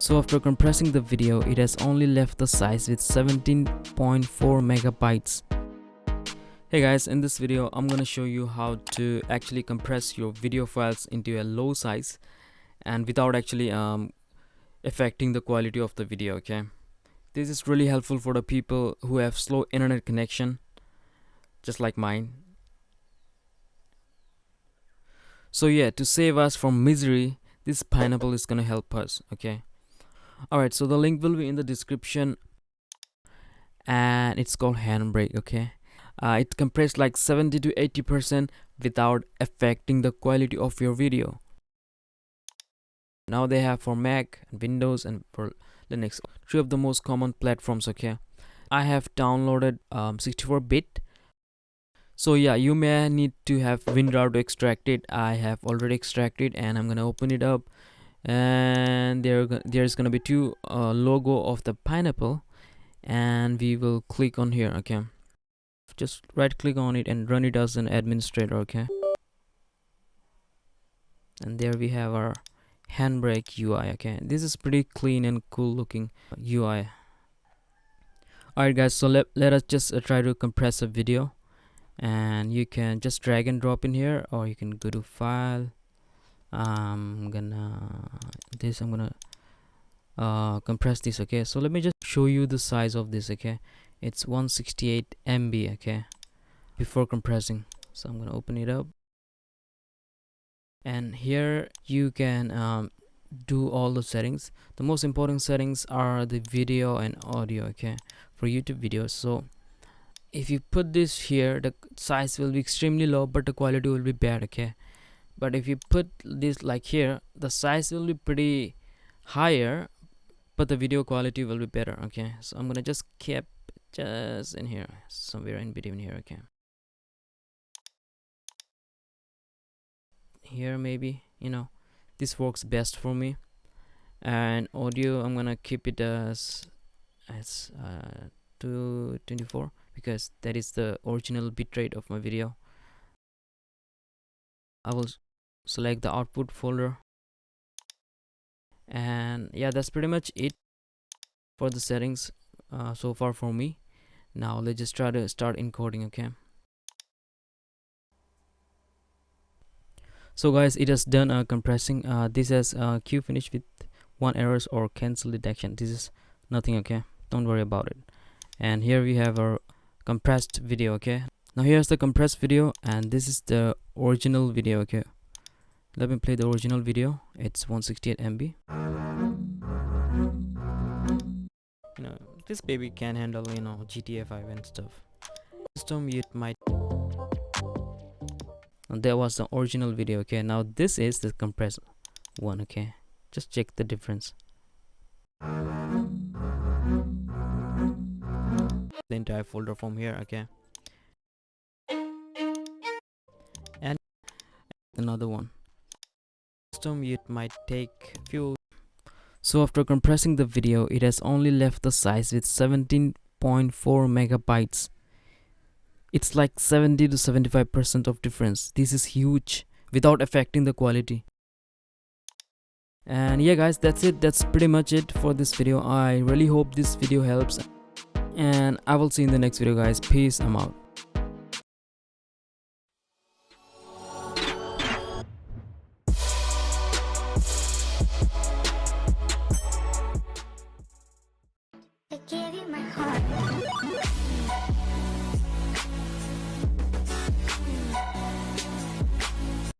So after compressing the video, it has only left the size with 17.4 megabytes. Hey guys, in this video I'm gonna show you how to actually compress your video files into a low size and without actually affecting the quality of the video. Okay, this is really helpful for the people who have slow internet connection just like mine. So yeah, to save us from misery, this pineapple is gonna help us. Okay, alright, so the link will be in the description and it's called Handbrake. Okay, it compressed like 70 to 80% without affecting the quality of your video. Now they have for Mac and Windows and for Linux, three of the most common platforms. Okay, I have downloaded 64-bit. So yeah, you may need to have WinRAR to extract it. I have already extracted and I'm gonna open it up, and there's gonna be two logo of the pineapple, and we will click on here. Okay, just right click on it and run it as an administrator. Okay, and there we have our Handbrake UI. Okay, this is pretty clean and cool looking UI. Alright guys, so let us just try to compress a video, and you can just drag and drop in here, or you can go to file. I'm gonna compress this. Okay, so let me just show you the size of this. Okay, it's 168 MB. Okay, before compressing, so I'm gonna open it up, and here you can do all the settings. The most important settings are the video and audio. Okay, for YouTube videos. So if you put this here, the size will be extremely low but the quality will be bad. Okay, but if you put this like here, the size will be pretty higher but the video quality will be better. Okay, so I'm gonna just keep just in here, somewhere in between here. Okay, here maybe, this works best for me. And audio, I'm gonna keep it as 224 because that is the original bitrate of my video. I will select the output folder, and yeah, that's pretty much it for the settings so far for me. Now let's just try to start encoding. Okay, so guys, it has done compressing. This has queue finish with 1 errors or cancel detection. This is nothing. Okay, don't worry about it. And here we have our compressed video. Okay, now here's the compressed video, and this is the original video. Okay, let me play the original video. It's 168 MB. This baby can handle GTA 5 and stuff. System it might. And there was the original video. Okay, now this is the compressed one. Okay, just check the difference. The entire folder from here. Okay, and another one. System it might take few. So after compressing the video, it has only left the size with 17.4 megabytes. It's like 70 to 75% of difference. This is huge without affecting the quality. And yeah guys, that's it. That's pretty much it for this video. I really hope this video helps, and I will see you in the next video guys. Peace, I'm out. Give